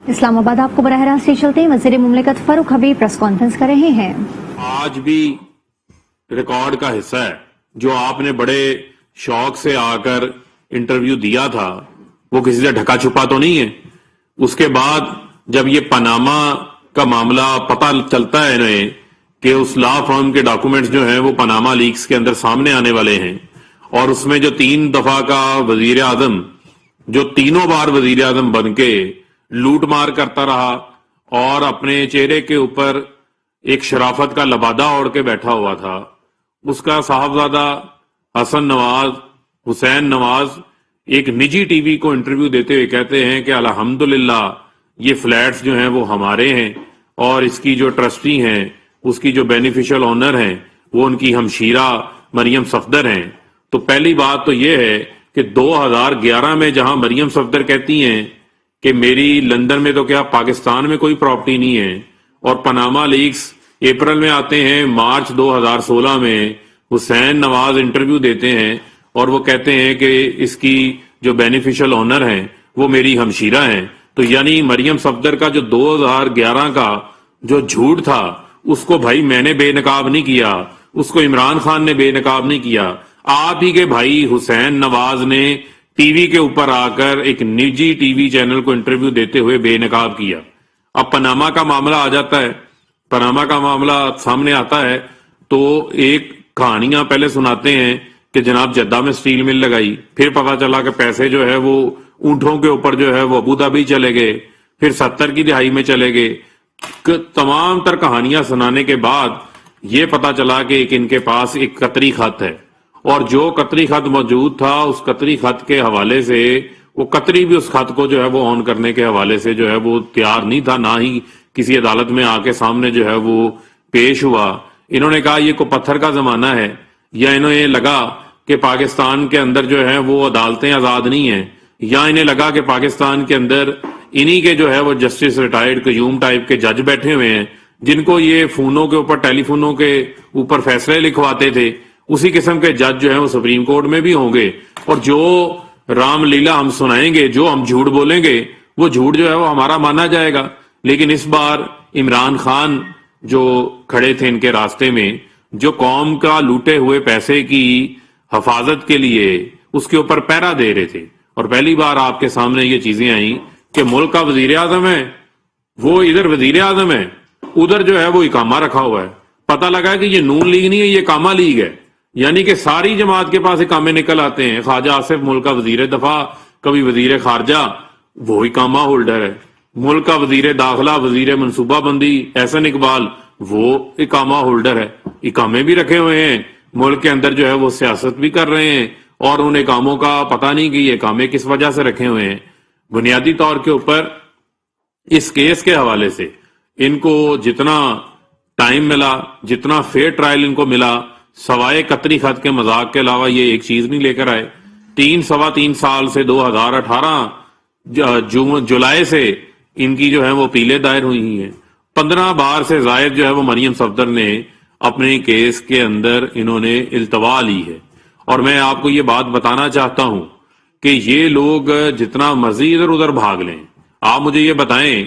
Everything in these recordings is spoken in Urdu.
اسلام آباد آپ کو براہ راست سے چلتے ہیں وزیر مملکت فاروق حبیب پریس کانفرنس کر رہے ہیں۔ آج بھی ریکارڈ کا حصہ ہے جو آپ نے بڑے شوق سے آ کر انٹرویو دیا تھا، وہ کسی سے ڈھکا چھپا تو نہیں ہے؟ اس کے بعد جب یہ پاناما کا معاملہ پتہ چلتا ہے انہیں کہ اس لا فرم کے ڈاکومنٹس جو ہیں وہ پاناما لیکس کے اندر سامنے آنے والے ہیں، اور اس میں جو 3 دفعہ کا وزیر اعظم جو تینوں بار وزیر اعظم بن کے لوٹ مار کرتا رہا اور اپنے چہرے کے اوپر ایک شرافت کا لبادہ اوڑھ کے بیٹھا ہوا تھا، اس کا صاحبزادہ حسین نواز ایک نجی ٹی وی کو انٹرویو دیتے ہوئے کہتے ہیں کہ الحمدللہ یہ فلیٹس جو ہیں وہ ہمارے ہیں، اور اس کی جو ٹرسٹی ہیں، اس کی جو بینیفیشل اونر ہیں، وہ ان کی ہمشیرہ مریم صفدر ہیں۔ تو پہلی بات تو یہ ہے کہ 2011 میں جہاں مریم صفدر کہتی ہیں کہ میری لندن میں تو کیا پاکستان میں کوئی پراپرٹی نہیں ہے، اور پاناما لیکس اپریل میں آتے ہیں، مارچ 2016 میں حسین نواز انٹرویو دیتے ہیں اور وہ کہتے ہیں کہ اس کی جو بینیفیشل اونر ہیں وہ میری ہمشیرہ ہیں، تو یعنی مریم صفدر کا جو 2011 کا جو جھوٹ تھا اس کو بھائی میں نے بے نقاب نہیں کیا، اس کو عمران خان نے بے نقاب نہیں کیا، آپ ہی کے بھائی حسین نواز نے ٹی وی کے اوپر آ کر ایک نجی ٹی وی چینل کو انٹرویو دیتے ہوئے بے نقاب کیا۔ اب پاناما کا معاملہ آ جاتا ہے، پاناما کا معاملہ سامنے آتا ہے تو ایک کہانیاں پہلے سناتے ہیں کہ جناب جدہ میں سٹیل مل لگائی، پھر پتا چلا کہ پیسے جو ہے وہ اونٹوں کے اوپر جو ہے وہ ابوظہبی چلے گئے، پھر 70 کی دہائی میں چلے گئے۔ تمام تر کہانیاں سنانے کے بعد یہ پتا چلا کہ ان کے پاس ایک قطری خط ہے، اور جو قطری خط موجود تھا اس قطری خط کے حوالے سے وہ قطری بھی اس خط کو جو ہے وہ آن کرنے کے حوالے سے جو ہے وہ تیار نہیں تھا، نہ ہی کسی عدالت میں آ کے سامنے جو ہے وہ پیش ہوا۔ انہوں نے کہا یہ کو پتھر کا زمانہ ہے، یا انہیں یہ لگا کہ پاکستان کے اندر جو ہے وہ عدالتیں آزاد نہیں ہیں، یا انہیں لگا کہ پاکستان کے اندر انہی کے جو ہے وہ جسٹس ریٹائرڈ قیوم ٹائپ کے جج بیٹھے ہوئے ہیں جن کو یہ فونوں کے اوپر ٹیلی فونوں کے اوپر فیصلے لکھواتے تھے، اسی قسم کے جج جو ہیں وہ سپریم کورٹ میں بھی ہوں گے، اور جو رام لیلا ہم سنائیں گے، جو ہم جھوٹ بولیں گے، وہ جھوٹ جو ہے وہ ہمارا مانا جائے گا۔ لیکن اس بار عمران خان جو کھڑے تھے ان کے راستے میں، جو قوم کا لوٹے ہوئے پیسے کی حفاظت کے لیے اس کے اوپر پہرا دے رہے تھے، اور پہلی بار آپ کے سامنے یہ چیزیں آئیں کہ ملک کا وزیر اعظم ہے، وہ ادھر وزیر اعظم ہے، ادھر جو ہے وہ اقامہ رکھا ہوا ہے۔ پتہ لگا کہ یہ نون لیگ نہیں ہے، یہ اقامہ لیگ ہے، یعنی کہ ساری جماعت کے پاس اقامے نکل آتے ہیں۔ خواجہ آصف ملک کا وزیر دفاع، کبھی وزیر خارجہ، وہ اقامہ ہولڈر ہے۔ ملک کا وزیر داخلہ، وزیر منصوبہ بندی احسن اقبال، وہ اقامہ ہولڈر ہے، اقامے بھی رکھے ہوئے ہیں، ملک کے اندر جو ہے وہ سیاست بھی کر رہے ہیں، اور ان اقاموں کا پتہ نہیں کہ یہ اقامے کس وجہ سے رکھے ہوئے ہیں۔ بنیادی طور کے اوپر اس کیس کے حوالے سے ان کو جتنا ٹائم ملا، جتنا فیئر ٹرائل ان کو ملا، سوائے قطری خط کے مذاق کے علاوہ یہ ایک چیز نہیں لے کر آئے۔ 3 سال سے 2018 جولائی سے ان کی جو ہے وہ اپیلیں دائر ہوئی ہیں۔ 15 بار سے زائد جو ہے وہ مریم صفدر نے اپنے کیس کے اندر انہوں نے التوا لی ہے، اور میں آپ کو یہ بات بتانا چاہتا ہوں کہ یہ لوگ جتنا مرضی ادھر ادھر بھاگ لیں، آپ مجھے یہ بتائیں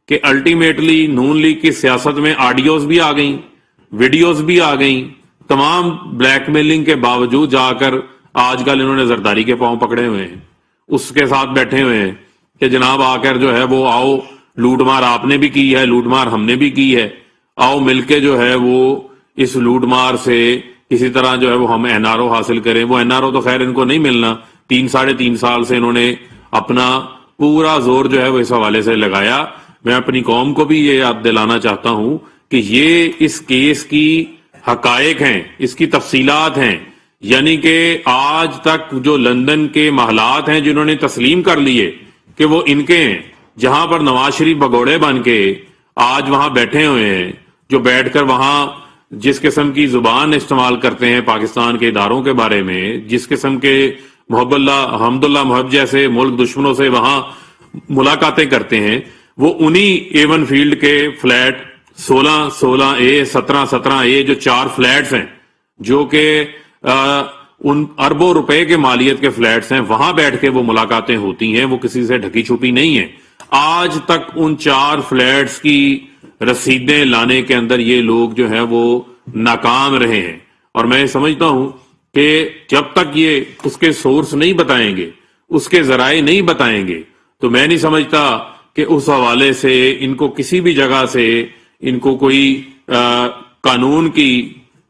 کہ الٹیمیٹلی نون لیگ کی سیاست میں آڈیوز بھی آ گئیں، ویڈیوز بھی آ گئیں، تمام بلیک میلنگ کے باوجود جا کر آج کل انہوں نے زرداری کے پاؤں پکڑے ہوئے ہیں، اس کے ساتھ بیٹھے ہوئے ہیں کہ جناب آ کر جو ہے وہ آؤ، لوٹ مار آپ نے بھی کی ہے، لوٹ مار ہم نے بھی کی ہے، آؤ مل کے جو ہے وہ اس لوٹ مار سے کسی طرح جو ہے وہ ہم این آر او حاصل کریں۔ وہ این آر او تو خیر ان کو نہیں ملنا، 3.5 سال سے انہوں نے اپنا پورا زور جو ہے وہ اس حوالے سے لگایا۔ میں اپنی قوم کو بھی یہ یاد دلانا چاہتا ہوں کہ یہ اس کیس کی حقائق ہیں، اس کی تفصیلات ہیں، یعنی کہ آج تک جو لندن کے محلات ہیں جنہوں نے تسلیم کر لیے کہ وہ ان کے ہیں، جہاں پر نواز شریف بگوڑے بن کے آج وہاں بیٹھے ہوئے ہیں، جو بیٹھ کر وہاں جس قسم کی زبان استعمال کرتے ہیں پاکستان کے اداروں کے بارے میں، جس قسم کے حمد اللہ محب جیسے ملک دشمنوں سے وہاں ملاقاتیں کرتے ہیں، وہ انہی ایون فیلڈ کے فلیٹ 16A 17A جو 4 فلیٹس ہیں جو کہ ان اربوں روپے کے مالیت کے فلیٹس ہیں، وہاں بیٹھ کے وہ ملاقاتیں ہوتی ہیں، وہ کسی سے ڈھکی چھپی نہیں ہیں۔ آج تک ان 4 فلیٹس کی رسیدیں لانے کے اندر یہ لوگ جو ہے وہ ناکام رہے ہیں. اور میں سمجھتا ہوں کہ جب تک یہ اس کے سورس نہیں بتائیں گے، اس کے ذرائع نہیں بتائیں گے، تو میں نہیں سمجھتا کہ اس حوالے سے ان کو کسی بھی جگہ سے ان کو کوئی قانون کی،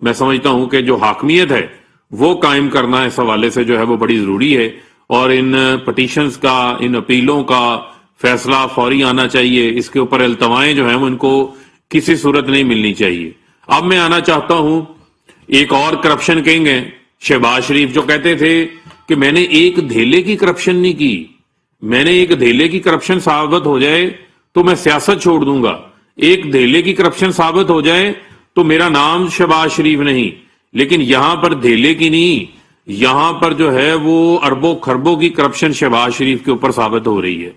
میں سمجھتا ہوں کہ جو حاکمیت ہے وہ قائم کرنا اس حوالے سے جو ہے وہ بڑی ضروری ہے. اور ان پٹیشنز کا، ان اپیلوں کا فیصلہ فوری آنا چاہیے. اس کے اوپر التوائیں جو ہیں وہ ان کو کسی صورت نہیں ملنی چاہیے. اب میں آنا چاہتا ہوں ایک اور کرپشن کنگ ہیں شہباز شریف، جو کہتے تھے کہ میں نے ایک دھیلے کی کرپشن نہیں کی، میں نے ایک دھیلے کی کرپشن ثابت ہو جائے تو میں سیاست چھوڑ دوں گا، ایک دھیلے کی کرپشن ثابت ہو جائے تو میرا نام شہباز شریف نہیں. لیکن یہاں پر دھیلے کی نہیں، یہاں پر جو ہے وہ اربوں خربوں کی کرپشن شہباز شریف کے اوپر ثابت ہو رہی ہے.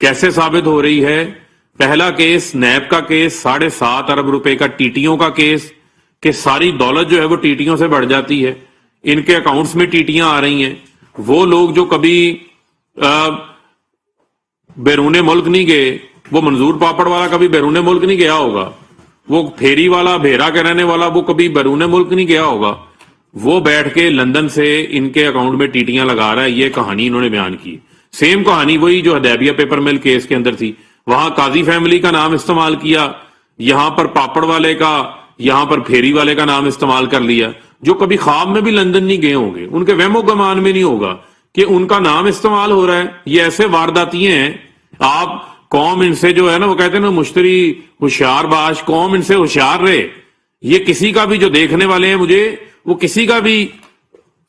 کیسے ثابت ہو رہی ہے؟ پہلا کیس نیب کا کیس، 7.5 ارب روپے کا ٹیٹیوں کا کیس، کہ ساری دولت جو ہے وہ ٹیٹیوں سے بڑھ جاتی ہے، ان کے اکاؤنٹس میں ٹیٹیاں آ رہی ہیں. وہ لوگ جو کبھی بیرون ملک نہیں گئے، وہ منظور پاپڑ والا کبھی بیرون ملک نہیں گیا ہوگا، وہ پھیری والا بھیرا کے رہنے والا وہ کبھی بیرون ملک نہیں گیا ہوگا، وہ بیٹھ کے لندن سے ان کے اکاؤنٹ میں ٹیٹیاں لگا رہا ہے. یہ کہانی انہوں نے بیان کی. سیم کہانی وہی جو حدیبیہ پیپر مل کیس کے اندر تھی، وہاں قاضی فیملی کا نام استعمال کیا، یہاں پر پاپڑ والے کا، یہاں پر پھیری والے کا نام استعمال کر لیا، جو کبھی خواب میں بھی لندن نہیں گئے ہوں گے، ان کے وہم و گمان میں نہیں ہوگا کہ ان کا نام استعمال ہو رہا ہے. یہ ایسے وارداتیے ہیں. آپ قوم ان سے جو ہے نا، وہ کہتے ہیں نا مشتری ہوشیار باش، قوم ان سے ہوشیار رہے. یہ کسی کا بھی جو دیکھنے والے ہیں مجھے، وہ کسی کا بھی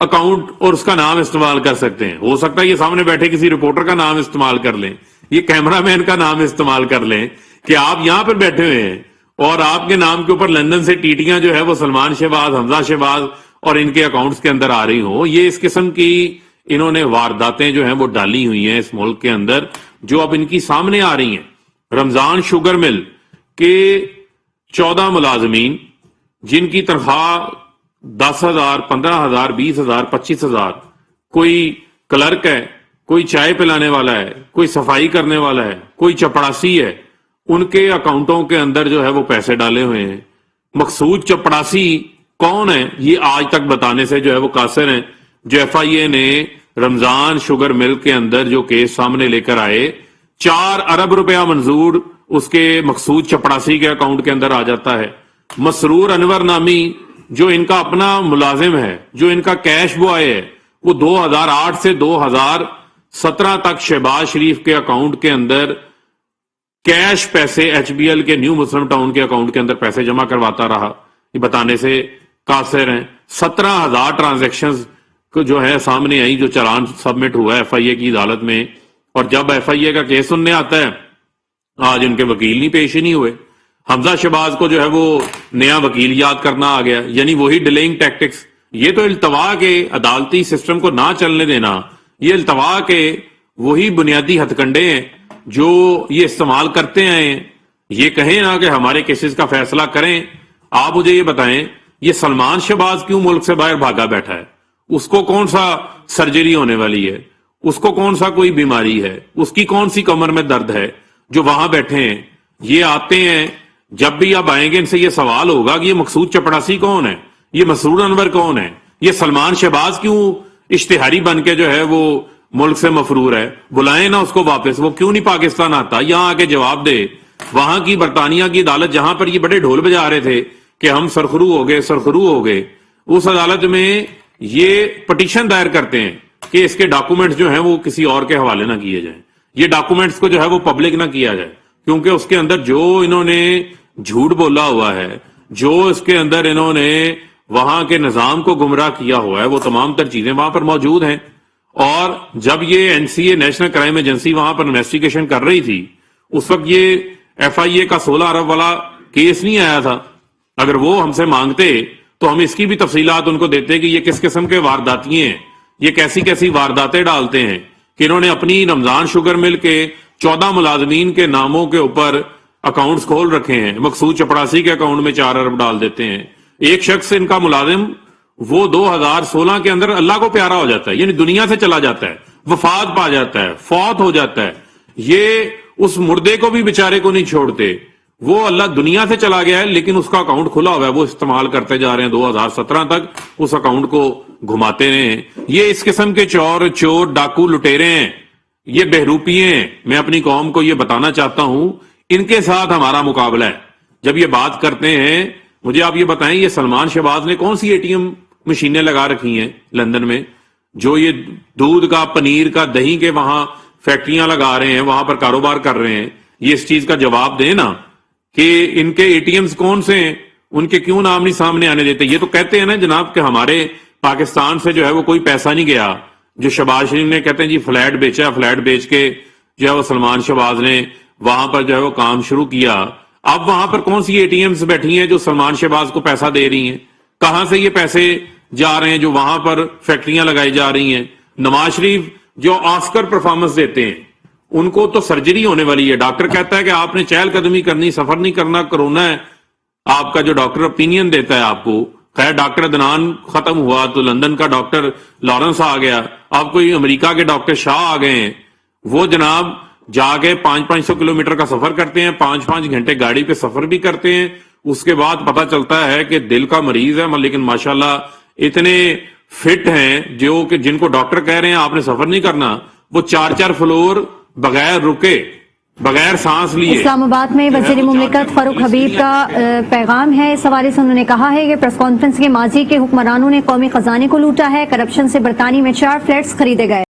اکاؤنٹ اور اس کا نام استعمال کر سکتے ہیں. ہو سکتا ہے یہ سامنے بیٹھے کسی رپورٹر کا نام استعمال کر لیں، یہ کیمرہ مین کا نام استعمال کر لیں کہ آپ یہاں پر بیٹھے ہوئے ہیں اور آپ کے نام کے اوپر لندن سے ٹیٹیاں جو ہے وہ سلمان شہباز، حمزہ شہباز اور ان کے اکاؤنٹس کے اندر آ رہی ہوں. یہ اس قسم کی انہوں نے وارداتیں جو ہیں وہ ڈالی ہوئی ہیں اس ملک کے اندر، جو اب ان کی سامنے آ رہی ہیں. رمضان شوگر مل کے 14 ملازمین جن کی تنخواہ 10,000، 15,000، 20,000، 25,000، کوئی کلرک ہے، کوئی چائے پلانے والا ہے، کوئی صفائی کرنے والا ہے، کوئی چپڑاسی ہے، ان کے اکاؤنٹوں کے اندر جو ہے وہ پیسے ڈالے ہوئے ہیں. مقصود چپڑاسی کون ہے یہ آج تک بتانے سے جو ہے وہ قاصر ہیں. جو ایف آئی اے نے رمضان شوگر مل کے اندر جو کیس سامنے لے کر آئے، 4 ارب روپیہ منظور اس کے مقصود چپڑاسی کے اکاؤنٹ کے اندر آ جاتا ہے. مسرور انور نامی جو ان کا اپنا ملازم ہے، جو ان کا کیش بوائے ہے، وہ 2008 سے 2017 تک شہباز شریف کے اکاؤنٹ کے اندر کیش پیسے ایچ بی ایل کے نیو مسلم ٹاؤن کے اکاؤنٹ کے اندر پیسے جمع کرواتا رہا. یہ بتانے سے قاصر ہیں. 17,000 ٹرانزیکشنز کو جو ہے سامنے آئی، جو چلان سبمٹ ہوا ہے ایف آئی اے کی عدالت میں. اور جب ایف آئی اے کا کیس سننے آتا ہے، آج ان کے وکیل نہیں پیش ہی نہیں ہوئے. حمزہ شہباز کو جو ہے وہ نیا وکیل یاد کرنا آ گیا، یعنی وہی ڈیلیئنگ ٹیکٹکس. یہ تو التوا کے عدالتی سسٹم کو نہ چلنے دینا، یہ التوا کے وہی بنیادی ہتھ کنڈے ہیں جو یہ استعمال کرتے ہیں. یہ کہیں نا کہ ہمارے کیسز کا فیصلہ کریں. آپ مجھے یہ بتائیں، یہ سلمان شہباز کیوں ملک سے باہر بھاگا بیٹھا ہے؟ اس کو کون سا سرجری ہونے والی ہے؟ اس کو کون سا کوئی بیماری ہے؟ اس کی کون سی کمر میں درد ہے جو وہاں بیٹھے ہیں؟ یہ آتے ہیں، جب بھی آپ آئیں گے ان سے یہ سوال ہوگا کہ یہ مقصود چپڑاسی کون ہے، یہ مسرور انور کون ہے، یہ سلمان شہباز کیوں اشتہاری بن کے جو ہے وہ ملک سے مفرور ہے؟ بلائیں نا اس کو واپس، وہ کیوں نہیں پاکستان آتا؟ یہاں آ کے جواب دے. وہاں کی برطانیہ کی عدالت جہاں پر یہ بڑے ڈھول بجا رہے تھے کہ ہم سرخرو ہو گئے، سرخرو ہو گئے، اس عدالت میں یہ پٹیشن دائر کرتے ہیں کہ اس کے ڈاکومنٹس جو ہیں وہ کسی اور کے حوالے نہ کیے جائیں، یہ ڈاکومنٹس کو جو ہے وہ پبلک نہ کیا جائے، کیونکہ اس کے اندر جو انہوں نے جھوٹ بولا ہوا ہے، جو اس کے اندر انہوں نے وہاں کے نظام کو گمراہ کیا ہوا ہے، وہ تمام تر چیزیں وہاں پر موجود ہیں. اور جب یہ N C a national crime agency وہاں پر انویسٹیگیشن کر رہی تھی، اس وقت یہ ایف آئی اے کا 16 ارب والا کیس نہیں آیا تھا. اگر وہ ہم سے مانگتے تو ہم اس کی بھی تفصیلات ان کو دیتے کہ یہ کس قسم کے وارداتیے ہیں، یہ کیسی کیسی وارداتیں ڈالتے ہیں کہ انہوں نے اپنی رمضان شوگر مل کے 14 ملازمین کے ناموں کے اوپر اکاؤنٹس کھول رکھے ہیں. مقصود چپڑاسی کے اکاؤنٹ میں 4 ارب ڈال دیتے ہیں. ایک شخص ان کا ملازم وہ 2016 کے اندر اللہ کو پیارا ہو جاتا ہے، یعنی دنیا سے چلا جاتا ہے، وفات پا جاتا ہے، فوت ہو جاتا ہے. یہ اس مردے کو بھی بیچارے کو نہیں چھوڑتے. وہ اللہ دنیا سے چلا گیا ہے لیکن اس کا اکاؤنٹ کھلا ہوا ہے, وہ استعمال کرتے جا رہے ہیں 2017 تک اس اکاؤنٹ کو گھماتے رہے ہیں. یہ اس قسم کے چور ڈاکو لٹیرے ہیں, یہ بہروپیے ہیں. میں اپنی قوم کو یہ بتانا چاہتا ہوں, ان کے ساتھ ہمارا مقابلہ ہے. جب یہ بات کرتے ہیں, مجھے آپ یہ بتائیں یہ سلمان شہباز نے کون سی اے ٹی ایم مشینیں لگا رکھی ہیں لندن میں, جو یہ دودھ کا, پنیر کا, دہی کے وہاں فیکٹریاں لگا رہے ہیں, وہاں پر کاروبار کر رہے ہیں. یہ اس چیز کا جواب دیں نا کہ ان کے اے ٹی ایمز کون سے ہیں, ان کے کیوں نام نہیں سامنے آنے دیتے. یہ تو کہتے ہیں نا جناب کہ ہمارے پاکستان سے جو ہے وہ کوئی پیسہ نہیں گیا. جو شہباز شریف نے کہتے ہیں جی فلیٹ بیچا, فلیٹ بیچ کے جو ہے وہ سلمان شہباز نے وہاں پر جو ہے وہ کام شروع کیا. اب وہاں پر کون سی اے ٹی ایمز بیٹھی ہیں جو سلمان شہباز کو پیسہ دے رہی ہیں؟ کہاں سے یہ پیسے جا رہے ہیں جو وہاں پر فیکٹریاں لگائی جا رہی ہیں؟ نواز شریف جو آسکر پرفارمنس دیتے ہیں ان کو تو سرجری ہونے والی ہے. ڈاکٹر کہتا ہے کہ آپ نے چہل قدمی کرنی, سفر نہیں کرنا, کرونا ہے. آپ کا جو ڈاکٹر اپینین دیتا ہے آپ کو, خیر ڈاکٹر عدنان ختم ہوا تو لندن کا ڈاکٹر لارنس آ گیا, اب کوئی امریکہ کے ڈاکٹر شاہ آ گئے ہیں. وہ جناب جا کے 500 کلومیٹر کا سفر کرتے ہیں, 5 گھنٹے گاڑی پہ سفر بھی کرتے ہیں. اس کے بعد پتا چلتا ہے کہ دل کا مریض ہے, لیکن ماشاءاللہ اتنے فٹ ہیں جو کہ جن کو ڈاکٹر کہہ رہے ہیں آپ نے سفر نہیں کرنا, وہ 4 فلور بغیر رکے, بغیر سانس لیے. اسلام آباد میں وزیر مملکت فاروق حبیب کا پیغام ہے. اس حوالے سے انہوں نے کہا ہے کہ پریس کانفرنس کے ماضی کے حکمرانوں نے قومی خزانے کو لوٹا ہے. کرپشن سے برطانیہ میں 4 فلیٹس خریدے گئے.